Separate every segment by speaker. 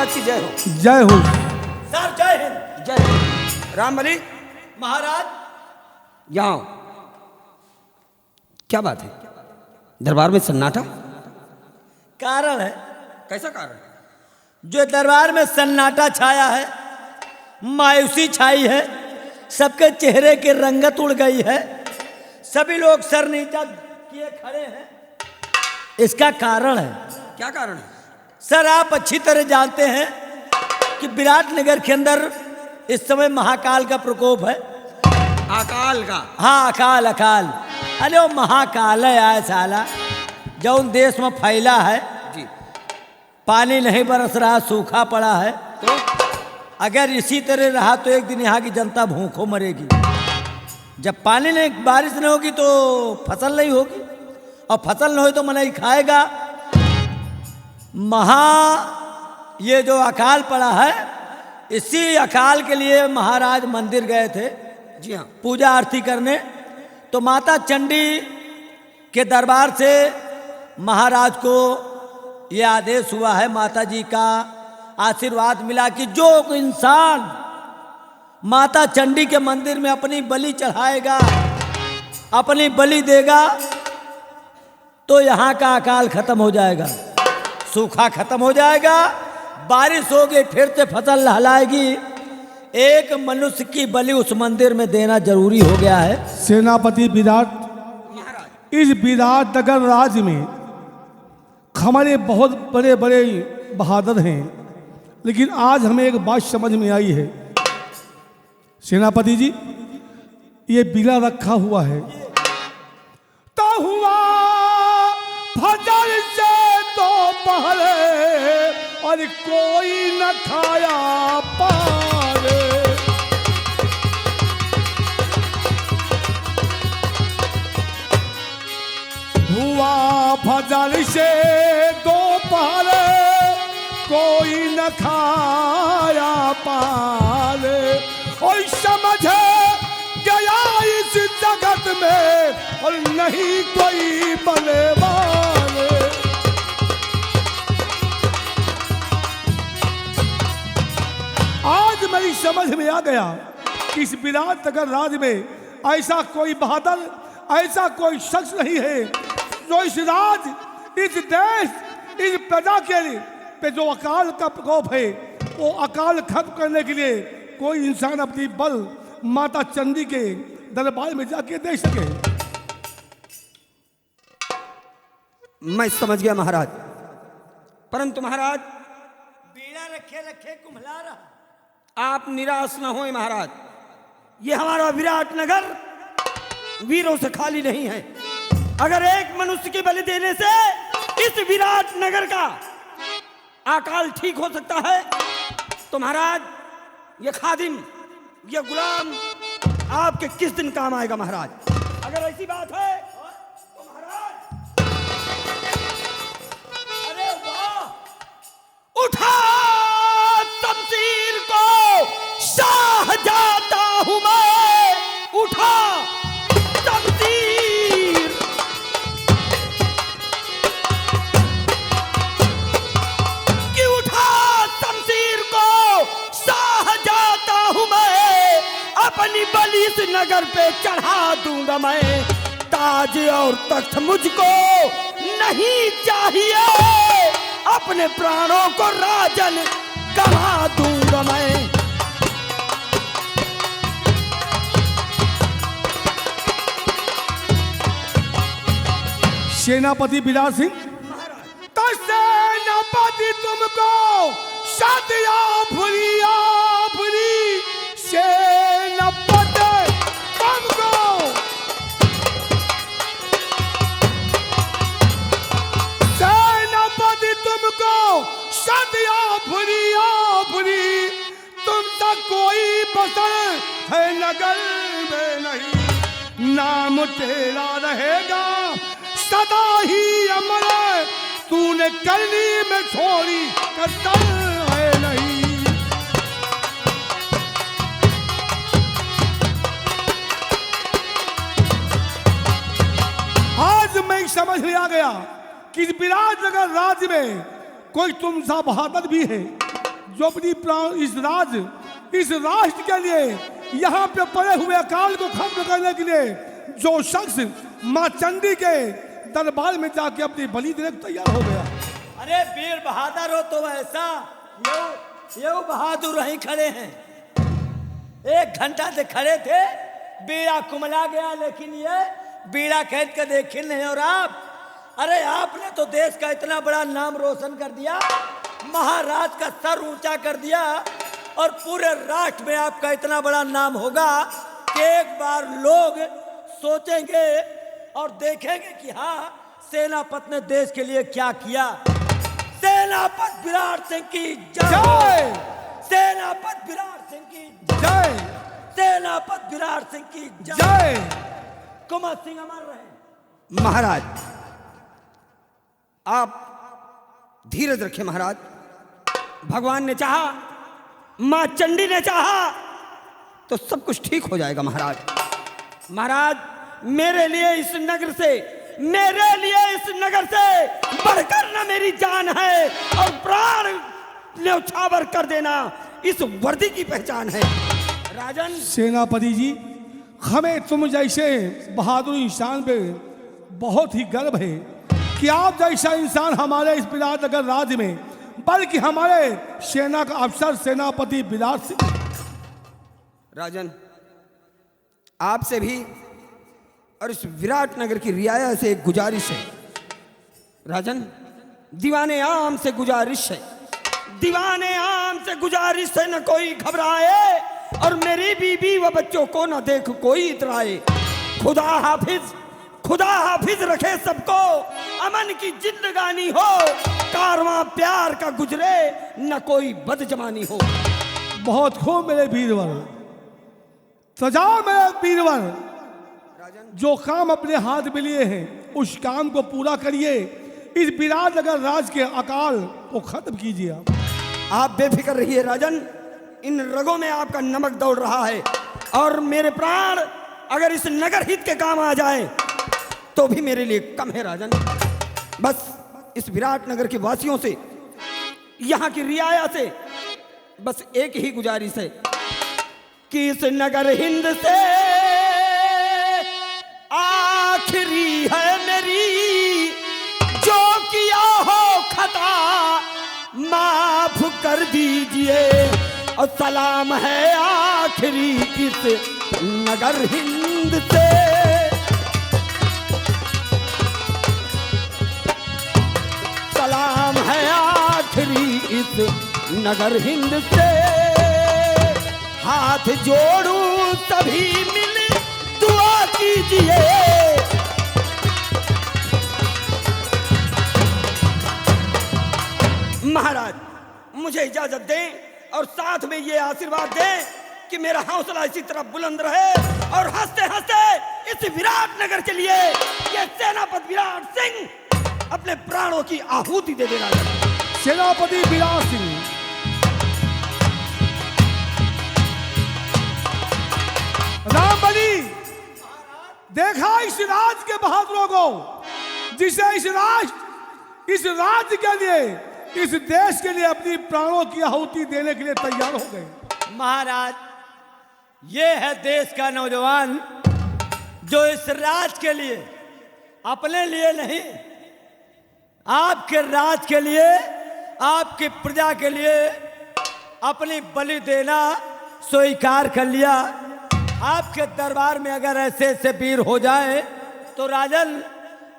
Speaker 1: महाराज की जय हो।
Speaker 2: जय हो।
Speaker 3: सर जय हिंद।
Speaker 1: जय हो। रामबली
Speaker 3: महाराज
Speaker 1: यहाँ आओ। क्या बात है, दरबार में सन्नाटा?
Speaker 3: कारण है,
Speaker 1: कैसा कारण?
Speaker 3: जो दरबार में सन्नाटा छाया है, मायूसी छाई है, सबके चेहरे की रंगत उड़ गई है, सभी लोग सर नीचा किए खड़े हैं। इसका कारण है।
Speaker 1: क्या कारण है?
Speaker 3: सर आप अच्छी तरह जानते हैं कि विराटनगर के अंदर इस समय महाकाल का प्रकोप है।
Speaker 1: अकाल का?
Speaker 3: हाँ अकाल अकाल। अरे वो महाकाल है आया साला, जो उन देश में फैला है
Speaker 1: जी।
Speaker 3: पानी नहीं बरस रहा, सूखा पड़ा है।
Speaker 1: तो
Speaker 3: अगर इसी तरह रहा तो एक दिन यहाँ की जनता भूखों मरेगी। जब पानी नहीं, बारिश नहीं होगी तो फसल नहीं होगी, और फसल नहीं हो तो मनाई खाएगा। ये जो अकाल पड़ा है, इसी अकाल के लिए महाराज मंदिर गए थे
Speaker 1: जी हाँ,
Speaker 3: पूजा आरती करने। तो माता चंडी के दरबार से महाराज को ये आदेश हुआ है, माता जी का आशीर्वाद मिला कि जो इंसान माता चंडी के मंदिर में अपनी बलि चढ़ाएगा, अपनी बलि देगा, तो यहाँ का अकाल खत्म हो जाएगा, सूखा खत्म हो जाएगा, बारिश होगी, फिर से फसल लहलाएगी। एक मनुष्य की बलि उस मंदिर में देना जरूरी हो गया है।
Speaker 2: सेनापति विराट, इस विराट नगर राज्य में हमारे बहुत बड़े बड़े बहादुर हैं, लेकिन आज हमें एक बात समझ में आई है। सेनापति जी, ये बिला रखा हुआ है तो हुआ फजर से तो पहले और कोई न खाया पाले। हुआ फजर से दो पहले कोई न खाया पाले, और समझ गया इस जगत में और नहीं कोई बलवान। आज मेरी समझ में आ गया कि इस विराटनगर राज्य में ऐसा कोई बहादुर, ऐसा कोई शख्स नहीं है जो इस राज, इस देश, इस प्रजा के पे जो अकाल का प्रकोप है, वो अकाल खत्म करने के लिए कोई इंसान अपनी बल माता चंडी के दरबार में जाके दे सके।
Speaker 1: मैं समझ गया महाराज, परंतु महाराज
Speaker 3: बीड़ा रखे रखे कुम्हला रहा।
Speaker 1: आप निराश न होए महाराज।
Speaker 3: ये हमारा विराटनगर वीरों से खाली नहीं है। अगर एक मनुष्य की बलि देने से इस विराटनगर का अकाल ठीक हो सकता है, तो महाराज ये खादिम, ये गुलाम आपके किस दिन काम आएगा महाराज? अगर ऐसी बात है तो महाराज, अरे वाह, उठा शमशीर को, शाह जाता हूं मैं, उठा शमशीर। कि उठा शमशीर को, शाह जाता हूं मैं, अपनी बलि इस नगर पे चढ़ा दूंगा मैं। ताज और तख्त मुझको नहीं चाहिए, अपने प्राणों को राजन गवा दूंगा मैं।
Speaker 2: सेनापति विराट सिंह, तो सेनापति तुमको सदिया भूलिया भूली, सेनापति तुमको सदिया भूलिया भूली, तुमसा कोई बसर है नगर में नहीं, नाम तेरा रहेगा सदा ही अमर, तूने करनी में छोड़ी कसर है नहीं। आज मैं समझ में आ गया कि विराटनगर राज्य में कोई तुम सा बहादुर भी है जो अपनी प्राण इस राष्ट्र के लिए यहाँ पे पड़े हुए अकाल को खत्म करने के लिए जो शख्स माँ चंडी के दरबार में जाके अपनी बलि देने को तैयार हो गया।
Speaker 3: अरे वीर बहादुर हो तो ऐसा ये बहादुर ही खड़े हैं। 1 घंटा से खड़े थे, बीड़ा कुमला गया, लेकिन ये बीड़ा खेद के देखे नहीं। और आप, अरे आपने तो देश का इतना बड़ा नाम रोशन कर दिया, महाराज का सर ऊंचा कर दिया, और पूरे राष्ट्र में आपका इतना बड़ा नाम होगा कि एक बार लोग सोचेंगे और देखेंगे कि हाँ, सेनापति ने देश के लिए क्या किया। सेनापति विराट सिंह की जय, सेनापति विराट सिंह की
Speaker 2: जय,
Speaker 3: सेनापति विराट सिंह की
Speaker 2: जय।
Speaker 3: कुमार सिंह अमर रहे।
Speaker 1: महाराज आप धीरज रखें महाराज। भगवान ने चाहा, मां चंडी ने चाहा तो सब कुछ ठीक हो जाएगा महाराज। महाराज मेरे लिए इस नगर से बढ़कर न मेरी जान है, और प्राण न्यौछावर कर देना इस वर्दी की पहचान है। राजन
Speaker 2: सेनापति जी, हमें तुम जैसे बहादुर इंसान पे बहुत ही गर्व है कि आप जैसा इंसान हमारे इस बिलासनगर राज्य में, बल्कि हमारे सेना का अफसर सेनापति विराट सिंह।
Speaker 1: राजन आपसे भी और इस विराट नगर की रियाया से एक गुजारिश है। राजन दीवाने आम से गुजारिश है, दीवाने आम से गुजारिश है, न कोई घबराए और मेरी बीबी व बच्चों को न देख कोई इतराए। खुदा हाफिज रखे सबको, अमन की जिंदगानी हो, कारवां प्यार का गुजरे, न कोई बदजमानी हो।
Speaker 2: बहुत खूब मेरे वीरवर, सजाओ मेरे वीरवर। जो काम अपने हाथ में लिए हैं उस काम को पूरा करिए। इस बिराटनगर राज के अकाल को खत्म कीजिए।
Speaker 1: आप बेफिक्र रहिए राजन, इन रगों में आपका नमक दौड़ रहा है, और मेरे प्राण अगर इस नगर हित के काम आ जाए तो भी मेरे लिए कम है राजन। बस इस विराट नगर के वासियों से, यहाँ की रियाया से बस एक ही गुजारिश है कि इस नगर हिंद से आखिरी है मेरी, जो किया हो खता माफ कर दीजिए, और सलाम है आखिरी इस नगर हिंद से। सलाम है आखिरी इस नगर हिंद से, हाथ जोड़ूं तभी मिल दुआ कीजिए। महाराज मुझे इजाजत दें और साथ में ये आशीर्वाद दें कि मेरा हौसला इसी तरह बुलंद रहे, और हंसते हंसते इस विराट नगर के लिए ये सेनापति विराट सिंह अपने प्राणों की आहुति दे देना।
Speaker 2: सेनापति विराट सिंह, रामबली, देखा इस राज्य के बहादुरों को, जिसे इस राज्य के लिए, इस देश के लिए अपनी प्राणों की आहुति देने के लिए तैयार हो गए।
Speaker 3: महाराज ये है देश का नौजवान जो इस राज के लिए, अपने लिए नहीं, आपके राज के लिए, आपकी प्रजा के लिए अपनी बलि देना स्वीकार कर लिया। आपके दरबार में अगर ऐसे ऐसे वीर हो जाए तो राजन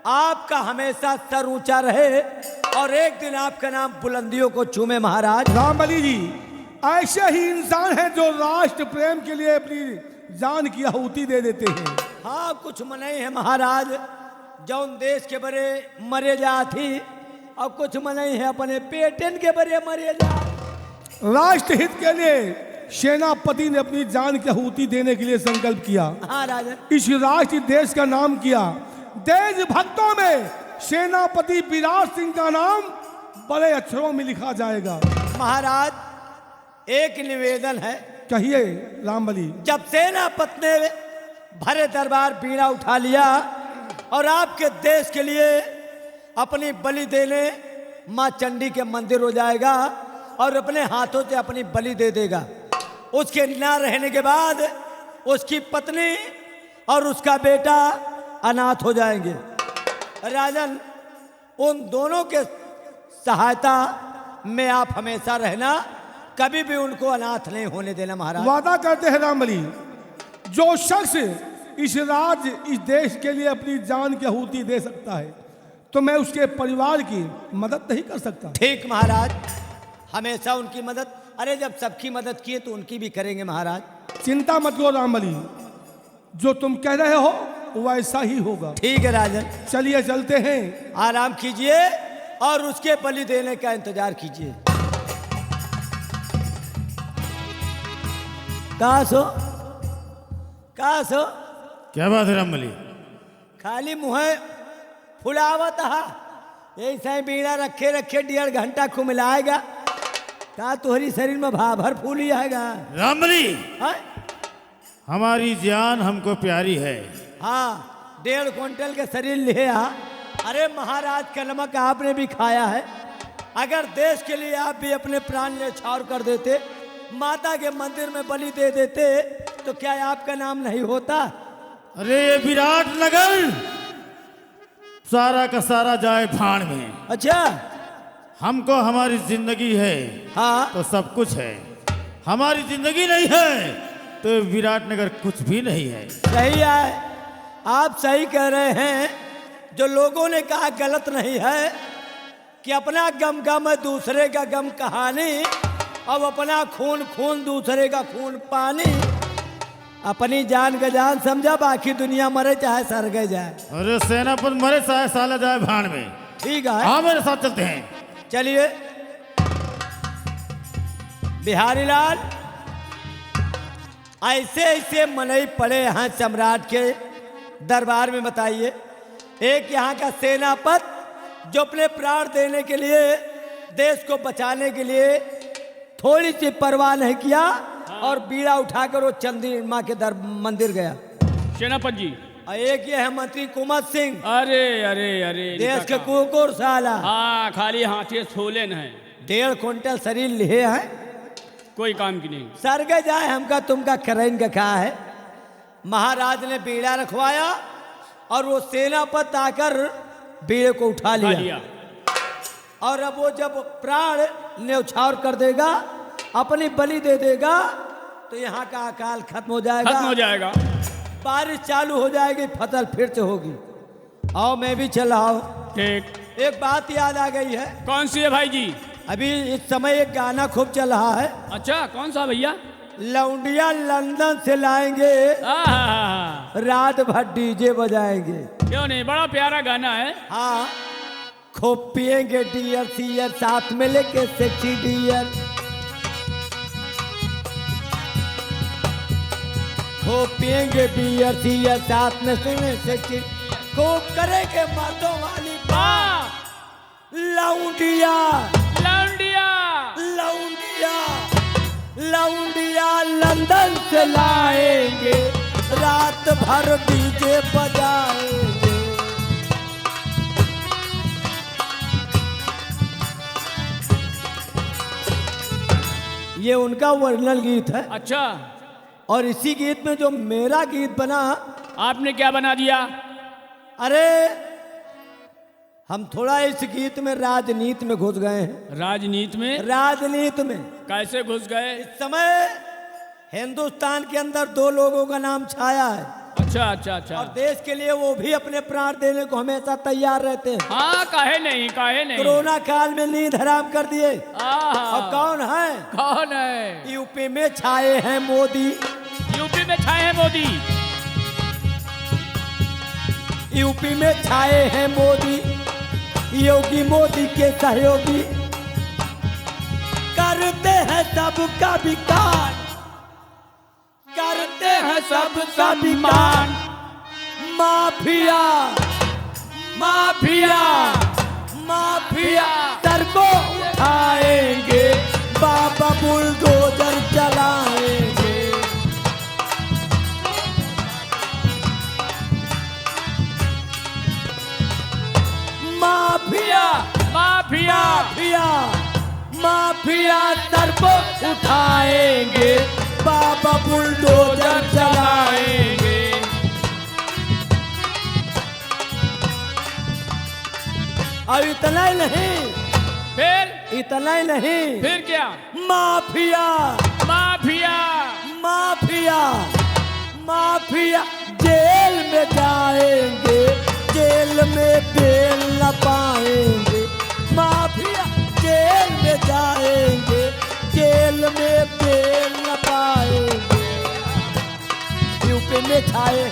Speaker 3: आपका हमेशा सर ऊंचा रहे, और एक दिन आपका नाम बुलंदियों को चूमे। महाराज
Speaker 2: रामबली जी ऐसे ही इंसान हैं जो राष्ट्र प्रेम के लिए अपनी जान की आहुति दे देते हैं।
Speaker 3: हाँ, कुछ मने है महाराज जौन देश के बड़े मरे जाती, और कुछ मने है अपने पेटन के बड़े मरे जा।
Speaker 2: राष्ट्र हित के लिए सेनापति ने अपनी जान की आहुति देने के लिए संकल्प किया।
Speaker 3: हाँ राजन,
Speaker 2: इस राष्ट्र देश का नाम किया। देशभक्तों में सेनापति विराट सिंह का नाम बड़े अक्षरों में लिखा जाएगा।
Speaker 3: महाराज एक निवेदन है।
Speaker 2: कहिए रामबली।
Speaker 3: जब सेनापति ने भरे दरबार बीड़ा उठा लिया और आपके देश के लिए अपनी बलि देने माँ चंडी के मंदिर हो जाएगा, और अपने हाथों से अपनी बलि दे देगा। उसके ना रहने के बाद उसकी पत्नी और उसका बेटा अनाथ हो जाएंगे। राजन, उन दोनों के सहायता में आप हमेशा रहना, कभी भी उनको अनाथ नहीं होने देना महाराज।
Speaker 2: वादा करते हैं रामबली, जो शख्स इस देश के लिए अपनी जान की आहुति दे सकता है तो मैं उसके परिवार की मदद नहीं कर सकता।
Speaker 3: ठीक महाराज, हमेशा उनकी मदद। अरे जब सबकी मदद किए तो उनकी भी करेंगे महाराज।
Speaker 2: चिंता मत करो रामबली, जो तुम कह रहे हो वैसा ही होगा।
Speaker 3: ठीक है राजन,
Speaker 2: चलिए चलते हैं।
Speaker 3: आराम कीजिए और उसके बलि देने का इंतजार कीजिए। कहा सो
Speaker 4: क्या बात है रामबली?
Speaker 3: खाली मुँह फुलावत हा, ऐसा ही बीड़ा रखे रखे 1.5 घंटा खुमिलाएगा का तोहरी शरीर में भाभर फूल ही आएगा।
Speaker 4: रामबली,
Speaker 3: हाँ?
Speaker 4: हमारी जान हमको प्यारी है।
Speaker 3: हाँ, 1.5 क्विंटल के शरीर लिए आ। अरे महाराज का नमक आपने भी खाया है। अगर देश के लिए आप भी अपने प्राण न्यौछावर कर देते, माता के मंदिर में बलि दे देते, तो क्या आपका नाम नहीं होता?
Speaker 4: अरे ये विराट नगर सारा का सारा जाए भाड़ में।
Speaker 3: अच्छा,
Speaker 4: हमको हमारी जिंदगी है
Speaker 3: हाँ,
Speaker 4: तो सब कुछ है। हमारी जिंदगी नहीं है तो विराट नगर कुछ भी नहीं है।
Speaker 3: सही है, आप सही कह रहे हैं। जो लोगों ने कहा गलत नहीं है कि अपना गम गम दूसरे का गम कहानी, अब अपना खून खून दूसरे का खून पानी। अपनी जान का जान समझा, बाकी दुनिया मरे चाहे सरगे जाए।
Speaker 4: अरे सेनापति मरे चाहे साला जाए भाड़ में।
Speaker 3: ठीक है,
Speaker 4: हाँ, मेरे साथ चलते हैं।
Speaker 3: चलिए। बिहारी लाल, ऐसे ऐसे मनई पड़े यहाँ सम्राट के दरबार में, बताइए। एक यहाँ का सेनापति जो अपने प्राण देने के लिए, देश को बचाने के लिए थोड़ी सी परवाह नहीं किया और बीड़ा उठाकर वो चंदी माँ के मंदिर गया।
Speaker 5: सेनापति जी।
Speaker 3: और एक ये है मंत्री कुमार सिंह,
Speaker 5: अरे अरे अरे
Speaker 3: देश के कुकुर साला।
Speaker 5: हाँ, खाली हाथी छोले न है,
Speaker 3: 1.5 क्विंटल शरीर लिए हैं,
Speaker 5: कोई काम की नहीं।
Speaker 3: सरगे जाए हमका तुमका करैन का कहा है। महाराज ने बीड़ा रखवाया और वो सेनापति आकर बीड़े को उठा लिया। और अब वो जब प्राण न्यौछावर कर देगा, अपनी बलि दे देगा, तो यहाँ का अकाल खत्म हो जाएगा,
Speaker 5: खत्म हो जाएगा।
Speaker 3: बारिश चालू हो जाएगी, फसल फिर से होगी। आओ मैं भी चल रहा हूँ।
Speaker 5: ठीक।
Speaker 3: एक बात याद आ गई है।
Speaker 5: कौन सी है भाई जी?
Speaker 3: अभी इस समय एक गाना खूब चल रहा है।
Speaker 5: अच्छा, कौन सा भैया?
Speaker 3: लौंडिया लंदन से लाएंगे,
Speaker 5: आहा,
Speaker 3: रात भर डीजे बजाएंगे।
Speaker 5: क्यों नहीं, बड़ा प्यारा गाना है।
Speaker 3: हाँ, खूब पिएंगे डियर सीयर, साथ में लेके सेक्सी डियर। खूब पिएंगे बियर सीयर, साथ में सेक्सी, खूब करेंगे मर्दों वाली बात। लौंडिया
Speaker 5: लौंडिया
Speaker 3: लौंडिया लौंडिया लंदन से लाएंगे, रात भर डीजे बजाएंगे। ये उनका ओरिजिनल गीत है।
Speaker 5: अच्छा,
Speaker 3: और इसी गीत में जो मेरा गीत बना,
Speaker 5: आपने क्या बना दिया?
Speaker 3: अरे हम थोड़ा इस गीत में राजनीति में घुस गए हैं।
Speaker 5: राजनीति में?
Speaker 3: राजनीति में
Speaker 5: कैसे घुस गए?
Speaker 3: इस समय हिंदुस्तान के अंदर 2 लोगों का नाम छाया है।
Speaker 5: अच्छा अच्छा अच्छा।
Speaker 3: और देश के लिए वो भी अपने प्राण देने को हमेशा तैयार रहते हैं।
Speaker 5: हाँ, काहे नहीं, काहे नहीं।
Speaker 3: कोरोना काल में नींद हराम कर दिए।
Speaker 5: आहा,
Speaker 3: और कौन है?
Speaker 5: कौन है?
Speaker 3: यूपी में छाए हैं मोदी।
Speaker 5: यूपी में छाए हैं मोदी।
Speaker 3: यूपी में छाए हैं मोदी, योगी मोदी के सहयोगी, करते हैं सबका विकास, करते हैं सबका विकास। माफिया माफिया माफिया सर को उठाएंगे, बाबा बुलडोजर चलाएंगे। Mafia
Speaker 5: mafia
Speaker 3: mafia mafia sir को उठाएंगे, बाबा बुलडोजर चलाएंगे। और इतना ही नहीं,
Speaker 5: फिर
Speaker 3: इतना ही नहीं,
Speaker 5: फिर क्या?
Speaker 3: Mafia
Speaker 5: mafia
Speaker 3: mafia mafia jail में जाएंगे, जेल में बेल न पाएंगे। माफिया जेल में जाएंगे, जेल में बेल न पाएंगे। यूपी में छाए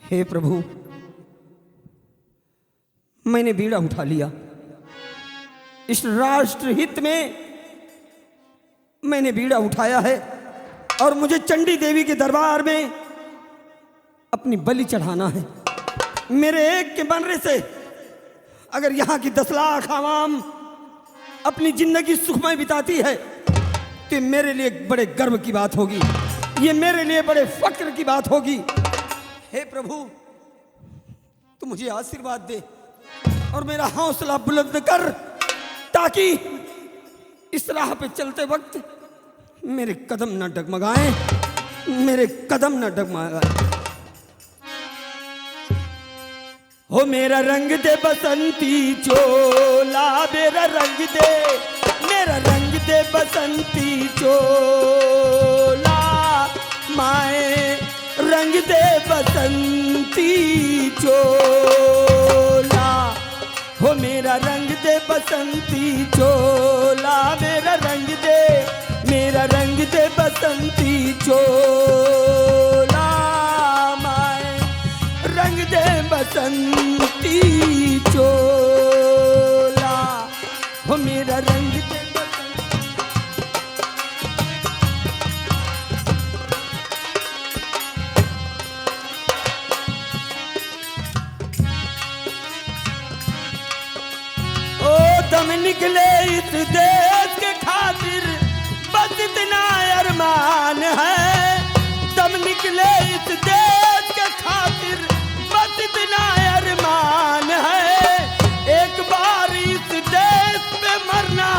Speaker 1: हे प्रभु, मैंने बीड़ा उठा लिया। इस राष्ट्र हित में मैंने बीड़ा उठाया है और मुझे चंडी देवी के दरबार में अपनी बलि चढ़ाना है। मेरे एक के बनने से अगर यहाँ की 10 लाख आवाम अपनी जिंदगी सुखमय बिताती है तो ये मेरे लिए बड़े गर्व की बात होगी, ये मेरे लिए बड़े फक्र की बात होगी। हे प्रभु, तू मुझे आशीर्वाद दे और मेरा हौसला बुलंद कर, ताकि इस राह पे चलते वक्त मेरे कदम न डगमगाएं, मेरे कदम न डगमगाएं। हो मेरा रंग दे बसंती चोला, मेरा रंग दे, मेरा रंग दे बसंती चोला, माए रंग दे बसंती चोला। हो मेरा रंग दे बसंती चोला, मेरा रंग दे, मेरा रंग दे बसंती चोला, माए रंग दे बसंती चोला। हो मेरा रंग दे दम निकले इस देश के खातिर, बस इतना अरमान है। दम निकले इस देश के खातिर, बस इतना अरमान है। एक बार इस देश पे मरना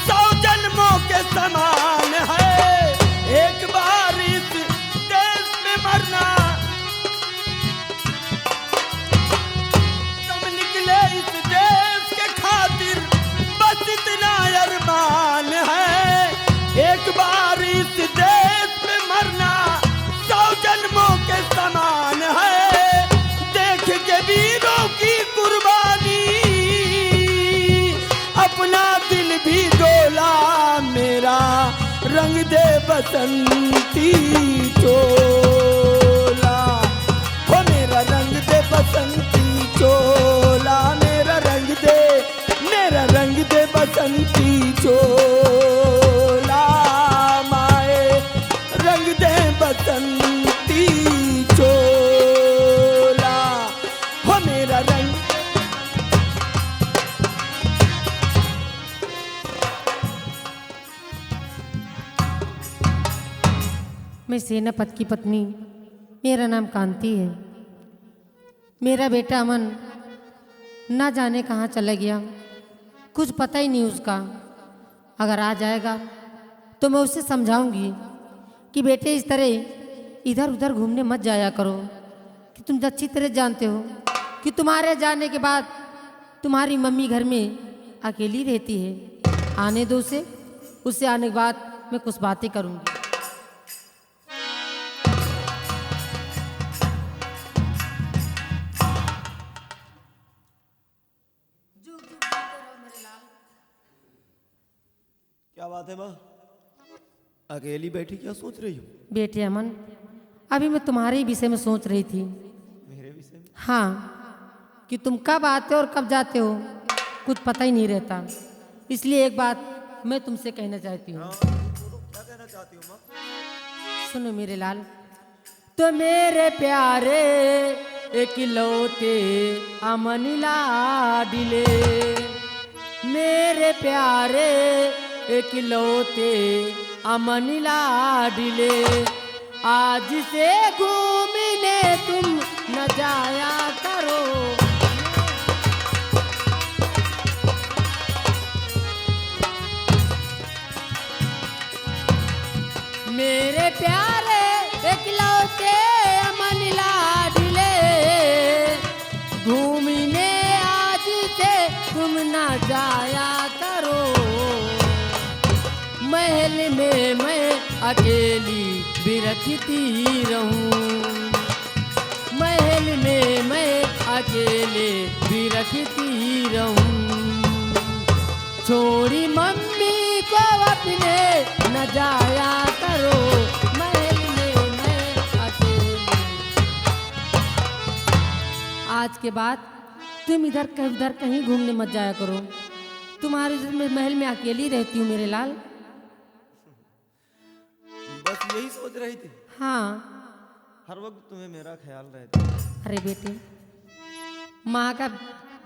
Speaker 1: 100 जन्मों के समान है। एक बार इस देश पे मरना, दम निकले इस देश के खातिर, बस इतना अरमान है। एक बार इस देश पे मरना 100 जन्मों के समान है। देख के वीरों की कुर्बानी, अपना दिल भी डोला। मेरा रंग दे बसंती चोला, हो मेरा रंग दे बसंती चोला, मेरा रंग दे, मेरा रंग दे बसंती चोला, माए रंग दे बसंती चोला। हो मेरा रंग,
Speaker 6: मैं सेनापति की पत्नी, मेरा नाम कांति है। मेरा बेटा अमन ना जाने कहाँ चला गया, कुछ पता ही नहीं उसका। अगर आ जाएगा तो मैं उसे समझाऊंगी कि बेटे इस तरह इधर उधर घूमने मत जाया करो, कि तुम अच्छी तरह जानते हो कि तुम्हारे जाने के बाद तुम्हारी मम्मी घर में अकेली रहती है। आने दो उसे, उससे आने के बाद मैं कुछ बातें करूंगी।
Speaker 3: क्या बात है माँ, अकेली बैठी क्या सोच रही हो?
Speaker 6: बेटे अमन, अभी मैं तुम्हारे ही विषय में सोच रही थी।
Speaker 3: मेरे विषय में?
Speaker 6: हाँ, कि तुम कब आते हो और कब जाते हो कुछ पता ही नहीं रहता। इसलिए एक बात मैं तुमसे कहना चाहती हूँ।
Speaker 3: क्या कहना चाहती हो माँ?
Speaker 6: सुनो मेरे लाल, तो मेरे प्यारे इकलौते अमन लाडिले, मेरे प्यारे एकलौते अमन लाडले, आज से घूमने तुम न जाया करो। मेरे प्यारे एकलौते अमन लाडले, घूमने आज से तुम न जाया करो। महल में मैं अकेली बिरखती रहूं, महल में मैं अकेले बिरखती रहूं। छोड़ी मम्मी को अपने न जाया करो, महल में मैं अकेले। आज के बाद तुम इधर उधर कहीं घूमने मत जाया करो, तुम्हारे महल में अकेली रहती हूँ मेरे लाल।
Speaker 1: बस यही सोच रही थी,
Speaker 6: हाँ।
Speaker 1: हर वक्त तुम्हें मेरा ख्याल रहता है।
Speaker 6: अरे बेटे, माँ का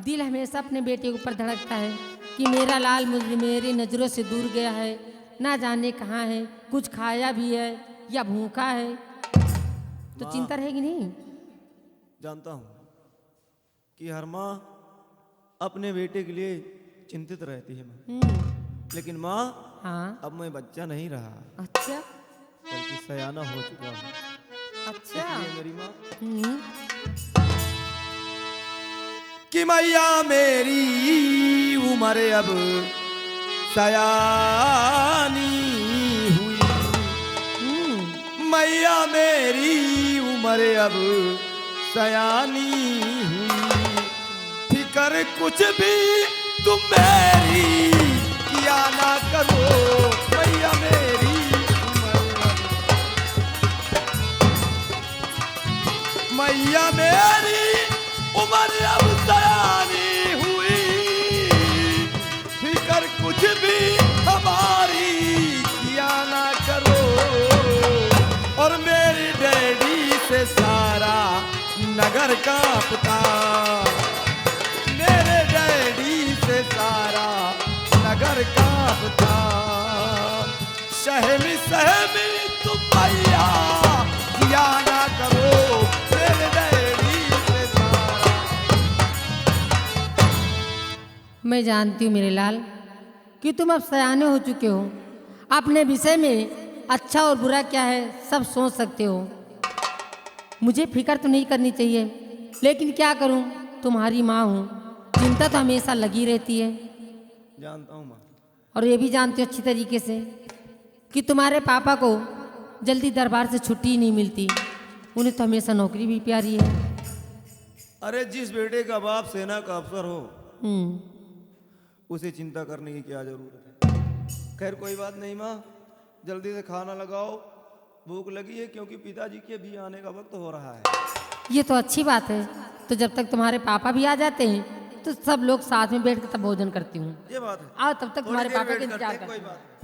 Speaker 6: दिल हमेशा अपने बेटे के ऊपर धड़कता है कि मेरा लाल मुझे मेरी नज़रों से दूर गया है, ना जाने कहाँ है, कुछ खाया भी है या भूखा है, तो चिंता रहेगी नहीं।
Speaker 1: जानता हूँ कि हर माँ अपने बेटे के लिए चिंतित रहती है माँ, लेकिन माँ
Speaker 6: हाँ।
Speaker 1: अब मैं बच्चा नहीं रहा,
Speaker 6: अच्छा
Speaker 1: बल्कि सयाना हो चुका हूँ।
Speaker 6: अच्छा।
Speaker 1: इसलिए मेरी माँ
Speaker 6: हम्म,
Speaker 1: कि मैया मेरी उम्र अब सयानी हुई, मैया मेरी उम्र अब सयानी हुई। फिकर कुछ भी तुम मेरी किया ना करो, मैया मेरी मैया मेरी उम्र अब सयानी हुई। फिकर कुछ भी हमारी किया ना करो, और मेरी डैडी से सारा नगर कांपता, मेरे डैडी से सारा नगर कांपता। सहमी सहमी तुम मैया किया ना करो, मेरे डैडी से सारा।
Speaker 6: मैं जानती हूँ मेरे लाल कि तुम अब सयाने हो चुके हो, अपने विषय में अच्छा और बुरा क्या है सब सोच सकते हो। मुझे फिक्र तो नहीं करनी चाहिए, लेकिन क्या करूँ, तुम्हारी माँ हूँ, चिंता तो हमेशा लगी रहती है।
Speaker 1: जानता हूँ माँ।
Speaker 6: और ये भी जानती हो अच्छी तरीके से कि तुम्हारे पापा को जल्दी दरबार से छुट्टी नहीं मिलती, उन्हें तो हमेशा नौकरी भी प्यारी है।
Speaker 1: अरे जिस बेटे का बाप सेना का अफसर हो,
Speaker 6: हम्म,
Speaker 1: उसे चिंता करने की क्या जरूरत है। खैर कोई बात नहीं माँ, जल्दी से खाना लगाओ, भूख लगी है, क्योंकि पिताजी के भी आने का वक्त हो रहा है।
Speaker 6: ये तो अच्छी बात है। तो जब तक तुम्हारे पापा भी आ जाते हैं तो सब लोग साथ में बैठ कर तब भोजन करती हूँ।
Speaker 1: ये बात है।
Speaker 6: आओ तब तक तुम्हारे
Speaker 1: थोड़ी देर
Speaker 6: पापा का
Speaker 1: वेट करते
Speaker 6: इंतजार
Speaker 1: हैं, कोई
Speaker 6: करते हैं।
Speaker 1: बात नहीं।